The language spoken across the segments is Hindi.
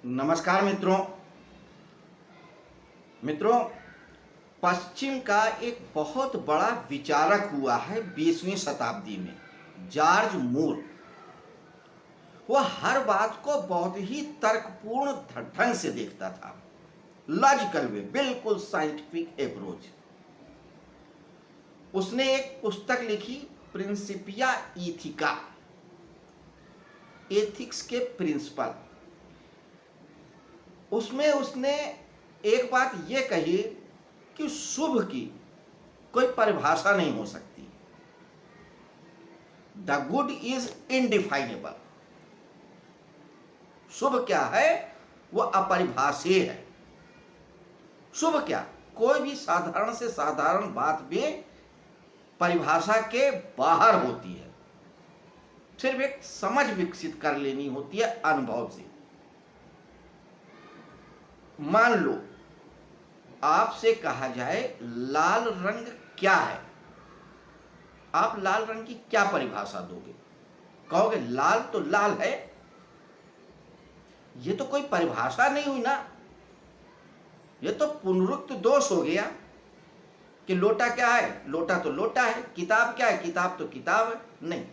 नमस्कार मित्रों। मित्रों, पश्चिम का एक बहुत बड़ा विचारक हुआ है 20वीं शताब्दी में, जॉर्ज मूर। वह हर बात को बहुत ही तर्कपूर्ण ढंग से देखता था, लॉजिकल वे, बिल्कुल साइंटिफिक अप्रोच। उसने एक पुस्तक लिखी, प्रिंसिपिया इथिका, एथिक्स के प्रिंसिपल। उसमें उसने एक बात यह कही कि शुभ की कोई परिभाषा नहीं हो सकती। The good is indefinable. शुभ क्या है? वह अपरिभाषीय है। शुभ क्या? कोई भी साधारण से साधारण बात भी परिभाषा के बाहर होती है। सिर्फ एक समझ विकसित कर लेनी होती है अनुभव से। मान लो आपसे कहा जाए लाल रंग क्या है, आप लाल रंग की क्या परिभाषा दोगे? कहोगे लाल तो लाल है। ये तो कोई परिभाषा नहीं हुई ना, ये तो पुनरुक्त दोष हो गया कि लोटा क्या है? लोटा तो लोटा है। किताब क्या है? किताब तो किताब है। नहीं,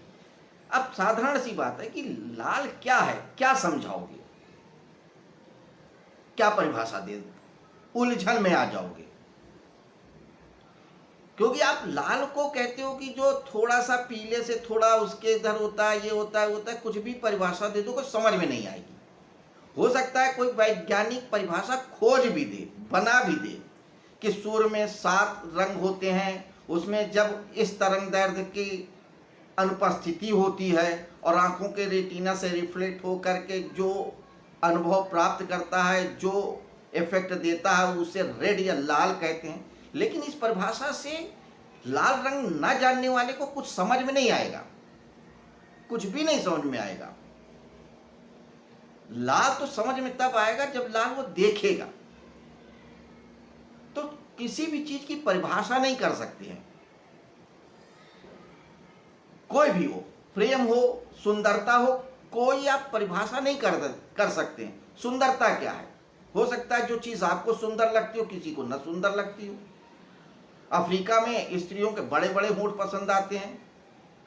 अब साधारण सी बात है कि लाल क्या है, क्या समझाओगे, क्या परिभाषा दे? उलझन में आ जाओगे, क्योंकि आप लाल को कहते हो कि जो थोड़ा सा पीले से थोड़ा उसके इधर होता है, ये होता है, कुछ भी परिभाषा दे दो, कुछ समझ में नहीं आएगी। हो सकता है कोई वैज्ञानिक परिभाषा खोज भी दे, बना भी दे कि सूर्य में 7 रंग होते हैं, उसमें जब इस तरंग दैर्ध्य की अनुपस्थिति होती है और आंखों के रेटिना से रिफ्लेक्ट होकर के जो अनुभव प्राप्त करता है, जो इफेक्ट देता है, उसे रेड या लाल कहते हैं। लेकिन इस परिभाषा से लाल रंग न जानने वाले को कुछ समझ में नहीं आएगा, कुछ भी नहीं समझ में आएगा। लाल तो समझ में तब आएगा जब लाल वो देखेगा। तो किसी भी चीज की परिभाषा नहीं कर सकते हैं, कोई भी हो, प्रेम हो, सुंदरता हो, कोई आप परिभाषा नहीं कर सकते हैं। सुंदरता क्या है? हो सकता है जो चीज आपको सुंदर लगती हो किसी को न सुंदर लगती हो। अफ्रीका में स्त्रियों के बड़े बड़े होंठ पसंद आते हैं,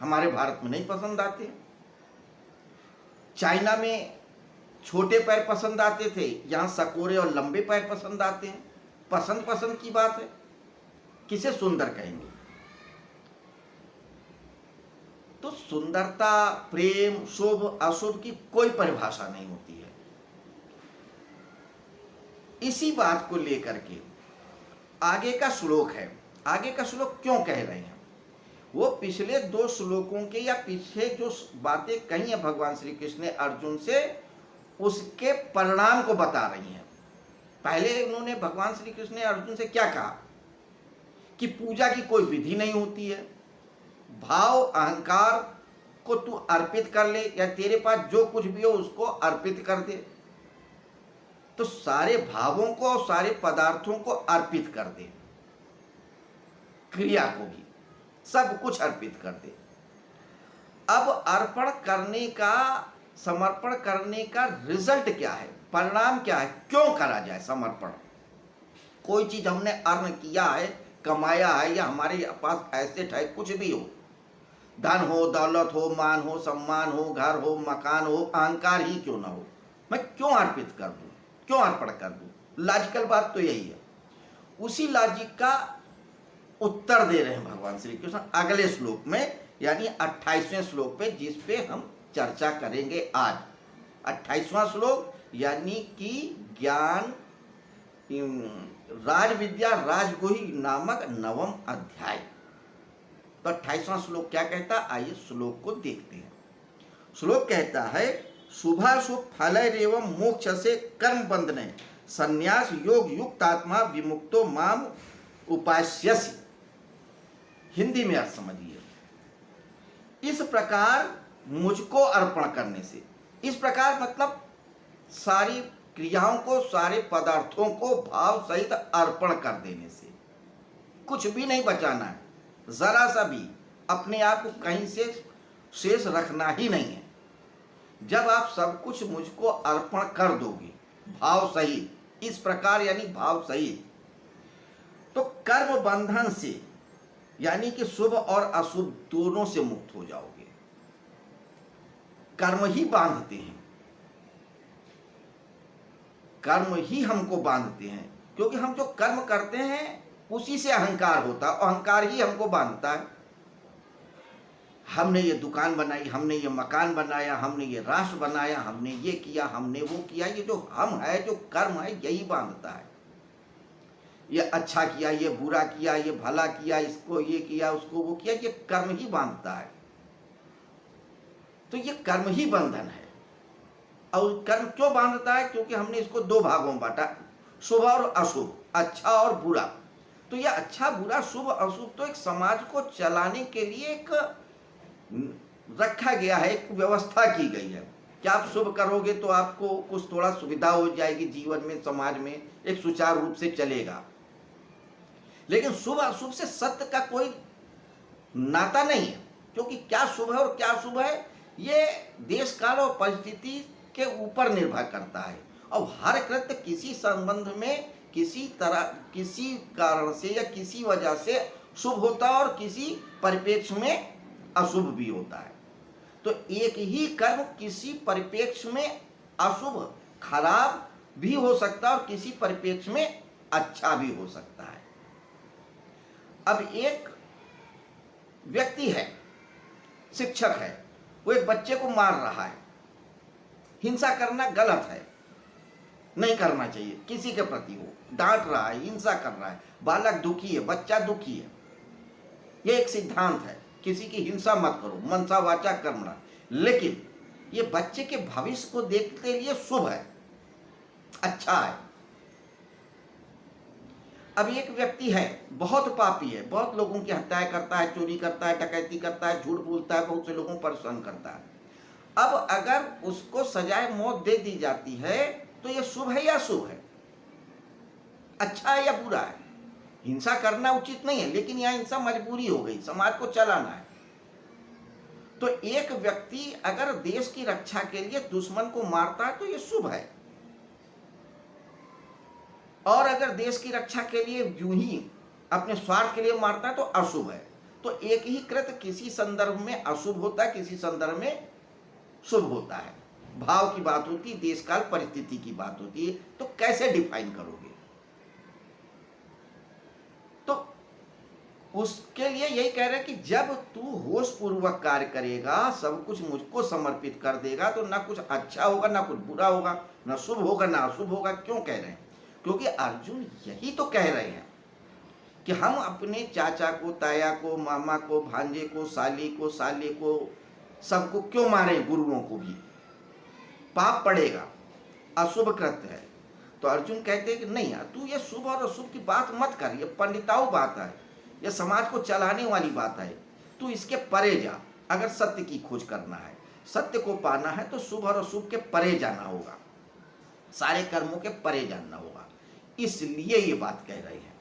हमारे भारत में नहीं पसंद आते। चाइना में छोटे पैर पसंद आते थे, यहां सकोरे और लंबे पैर पसंद आते हैं। पसंद पसंद की बात है, किसे सुंदर कहेंगे? तो सुंदरता, प्रेम, शुभ अशुभ की कोई परिभाषा नहीं होती है। इसी बात को लेकर के आगे का श्लोक है। आगे का श्लोक क्यों कह रहे हैं? वो पिछले 2 श्लोकों के या पीछे जो बातें कही है भगवान श्री कृष्ण ने अर्जुन से, उसके परिणाम को बता रही हैं। पहले उन्होंने भगवान श्री कृष्ण ने अर्जुन से क्या कहा कि पूजा की कोई विधि नहीं होती है, भाव अहंकार को तू अर्पित कर ले, या तेरे पास जो कुछ भी हो उसको अर्पित कर दे। तो सारे भावों को और सारे पदार्थों को अर्पित कर दे, क्रिया को भी सब कुछ अर्पित कर दे। अब अर्पण करने का, समर्पण करने का रिजल्ट क्या है, परिणाम क्या है, क्यों करा जाए समर्पण? कोई चीज हमने अर्न किया है, कमाया है, या हमारे पास एसेट है, कुछ भी हो, धन हो, दौलत हो, मान हो, सम्मान हो, घर हो, मकान हो, अहंकार ही क्यों ना हो, मैं क्यों अर्पित कर दूं, क्यों अर्पण कर दूं? लॉजिकल बात तो यही है। उसी लॉजिक का उत्तर दे रहे हैं भगवान श्री कृष्ण अगले श्लोक में, यानी 28वें श्लोक पे, जिस पे हम चर्चा करेंगे आज। 28वां श्लोक यानी कि ज्ञान राज विद्या राजगुही नामक 9वां अध्याय। तो 28वां श्लोक क्या कहता है, आइए श्लोक को देखते हैं। श्लोक कहता है, शुभाशुभ फलैरेवं मोक्ष से कर्म बंधने संन्यास योग युक्त आत्मा विमुक्तो माम उपास्यसि। हिंदी में अर्थ समझिए। इस प्रकार मुझको अर्पण करने से, इस प्रकार मतलब सारी क्रियाओं को, सारे पदार्थों को भाव सहित अर्पण कर देने से, कुछ भी नहीं बचाना है, जरा सा भी अपने आप को कहीं से शेष रखना ही नहीं है। जब आप सब कुछ मुझको अर्पण कर दोगे भाव सहित, इस प्रकार यानी भाव सहित। तो कर्म बंधन से यानी कि शुभ और अशुभ दोनों से मुक्त हो जाओगे। कर्म ही बांधते हैं, कर्म ही हमको बांधते हैं, क्योंकि हम जो कर्म करते हैं उसी से अहंकार होता है, अहंकार ही हमको बांधता है। हमने ये दुकान बनाई, हमने ये मकान बनाया, हमने ये राष्ट्र बनाया, हमने ये किया, हमने वो किया, ये जो हम है, जो कर्म है, यही बांधता है। ये अच्छा किया, ये बुरा किया, ये भला किया, इसको ये किया, उसको वो किया, ये कर्म ही बांधता है। तो ये कर्म ही बंधन है। और कर्म क्यों बांधता है? क्योंकि हमने इसको दो भागों में बांटा, शुभ और अशुभ, अच्छा और बुरा। तो यह अच्छा बुरा शुभ अशुभ तो एक समाज को चलाने के लिए एक रखा गया है, एक व्यवस्था की गई है कि आप शुभ करोगे तो आपको कुछ थोड़ा सुविधा हो जाएगी जीवन में, समाज में एक सुचारू रूप से चलेगा। लेकिन शुभ अशुभ से सत्य का कोई नाता नहीं है, क्योंकि क्या शुभ है और क्या अशुभ है ये देश काल और परिस्थिति के ऊपर निर्भर करता है। और हर कृत्य किसी संबंध में किसी तरह, किसी कारण से या किसी वजह से शुभ होता है और किसी परिप्रेक्ष्य में अशुभ भी होता है। तो एक ही कर्म किसी परिप्रेक्ष्य में अशुभ, खराब भी हो सकता है और किसी परिप्रेक्ष्य में अच्छा भी हो सकता है। अब एक व्यक्ति है, शिक्षक है, वो एक बच्चे को मार रहा है। हिंसा करना गलत है, नहीं करना चाहिए, किसी के प्रति हो, डांट रहा है, हिंसा कर रहा है, बालक दुखी है, बच्चा दुखी है, ये एक सिद्धांत है, किसी की हिंसा मत करो, मनसा वाचा कर्मणा। लेकिन ये बच्चे के भविष्य को देखते लिए शुभ है, अच्छा है। अब एक व्यक्ति है, बहुत पापी है, बहुत लोगों की हत्याएं करता है, चोरी करता है, डकैती करता है, झूठ बोलता है, बहुत से लोगों को परेशान करता है। अब अगर उसको सजाए मौत दे दी जाती है तो यह शुभ है या अशुभ है, अच्छा है या बुरा है? हिंसा करना उचित नहीं है, लेकिन यह हिंसा मजबूरी हो गई, समाज को चलाना है। तो एक व्यक्ति अगर देश की रक्षा के लिए दुश्मन को मारता है तो यह शुभ है, और अगर देश की रक्षा के लिए यूं ही अपने स्वार्थ के लिए मारता है तो अशुभ है। तो एक ही कृत्य किसी संदर्भ में अशुभ होता है, किसी संदर्भ में शुभ होता है। भाव की बात होती है, देश काल परिस्थिति की बात होती है, तो कैसे डिफाइन करोगे? तो उसके लिए यही कह रहे हैं कि जब तू होश पूर्वक कार्य करेगा, सब कुछ मुझको समर्पित कर देगा, तो ना कुछ अच्छा होगा, ना कुछ बुरा होगा, ना शुभ होगा, ना अशुभ होगा। क्यों कह रहे हैं? क्योंकि अर्जुन यही तो कह रहे हैं कि हम अपने चाचा को, ताया को, मामा को, भांजे को, साली को, साले को, सबको क्यों मारे? गुरुओं को भी पाप पड़ेगा, अशुभ कृत्य है। तो अर्जुन कहते हैं कि नहीं यार, तू ये शुभ और अशुभ की बात मत कर, ये पंडिताऊ बात है, ये समाज को चलाने वाली बात है, तू इसके परे जा। अगर सत्य की खोज करना है, सत्य को पाना है, तो शुभ और अशुभ के परे जाना होगा, सारे कर्मों के परे जानना होगा। इसलिए ये बात कह रहे हैं।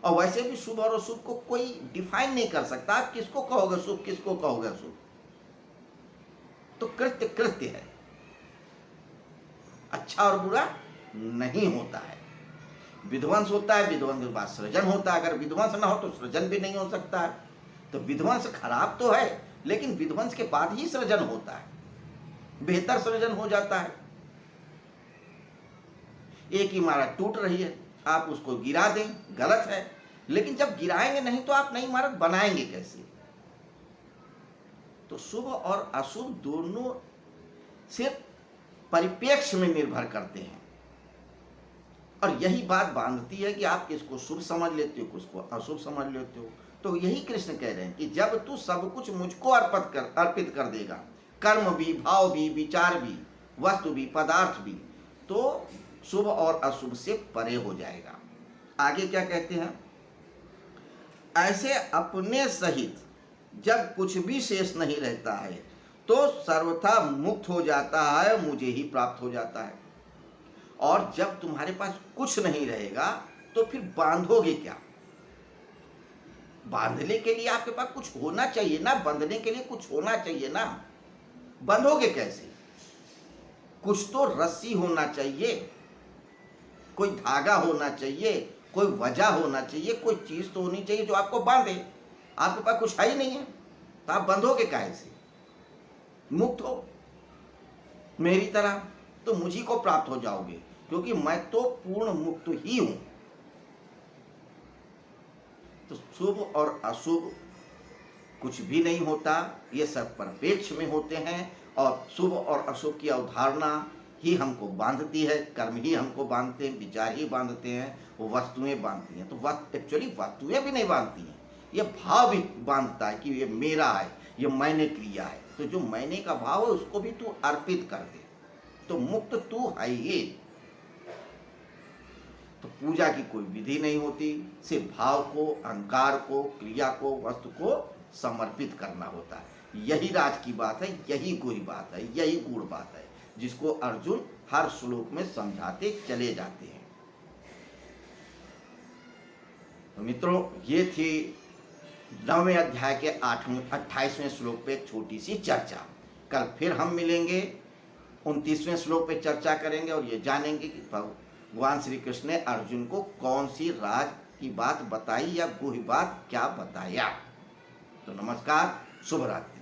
और वैसे भी शुभ और अशुभ को कोई डिफाइन नहीं कर सकता। आप किसको कहोगे शुभ, किसको कहोगे अशुभ? तो कृत्य कृत्य है, अच्छा और बुरा नहीं होता है। विध्वंस होता है, विध्वंस के बाद सृजन होता है। अगर विध्वंस ना हो तो सृजन भी नहीं हो सकता है। तो विध्वंस खराब तो है, लेकिन विध्वंस के बाद ही सृजन होता है, बेहतर सृजन हो जाता है। एक इमारत टूट रही है, आप उसको गिरा दें, गलत है, लेकिन जब गिराएंगे नहीं तो आप नई इमारत बनाएंगे कैसे? तो शुभ और अशुभ दोनों सिर्फ परिप्रेक्ष्य में निर्भर करते हैं, और यही बात बांधती है कि आप किसको शुभ समझ लेते हो, किसको अशुभ समझ लेते हो। तो यही कृष्ण कह रहे हैं कि जब तू सब कुछ मुझको अर्पित कर देगा, कर्म भी, भाव भी, विचार भी, वस्तु भी, पदार्थ भी, तो शुभ और अशुभ से परे हो जाएगा। आगे क्या कहते हैं? ऐसे अपने सहित जब कुछ भी शेष नहीं रहता है तो सर्वथा मुक्त हो जाता है, मुझे ही प्राप्त हो जाता है। और जब तुम्हारे पास कुछ नहीं रहेगा तो फिर बांधोगे क्या? बांधने के लिए आपके पास कुछ होना चाहिए ना, बंधने के लिए कुछ होना चाहिए ना, बंधोगे कैसे? कुछ तो रस्सी होना चाहिए, कोई धागा होना चाहिए, कोई वजह होना चाहिए, कोई चीज तो होनी चाहिए जो आपको बांधे। आपके पास कुछ है ही नहीं है तो आप बंधोगे काहे से? मुक्त हो मेरी तरह तो मुझी को प्राप्त हो जाओगे, क्योंकि मैं तो पूर्ण मुक्त ही हूं। तो शुभ और अशुभ कुछ भी नहीं होता, ये सब परिपेक्ष में होते हैं। और शुभ और अशुभ की अवधारणा ही हमको बांधती है, कर्म ही हमको बांधते हैं, विचार ही बांधते हैं, वो वस्तुएं बांधती हैं। तो एक्चुअली वस्तुएं भी नहीं बांधती हैं, ये भाव भी बांधता है कि ये मेरा है, ये मैंने किया है। तो जो मैंने का भाव है उसको भी तू अर्पित कर दे, तो मुक्त तू है ये। तो पूजा की कोई विधि नहीं होती, सिर्फ भाव को, अहंकार को, क्रिया को, वस्तु को समर्पित करना होता है। यही राज की बात है, यही गुही बात है, यही गूढ़ बात है, जिसको अर्जुन हर श्लोक में समझाते चले जाते हैं। तो मित्रों, ये थी 9वें अध्याय के 28वें श्लोक पे एक छोटी सी चर्चा। कल फिर हम मिलेंगे, 29वें श्लोक पे चर्चा करेंगे और ये जानेंगे कि भगवान श्री कृष्ण ने अर्जुन को कौन सी राज की बात बताई या गुही बात क्या बताया। तो नमस्कार, शुभ रात्रि।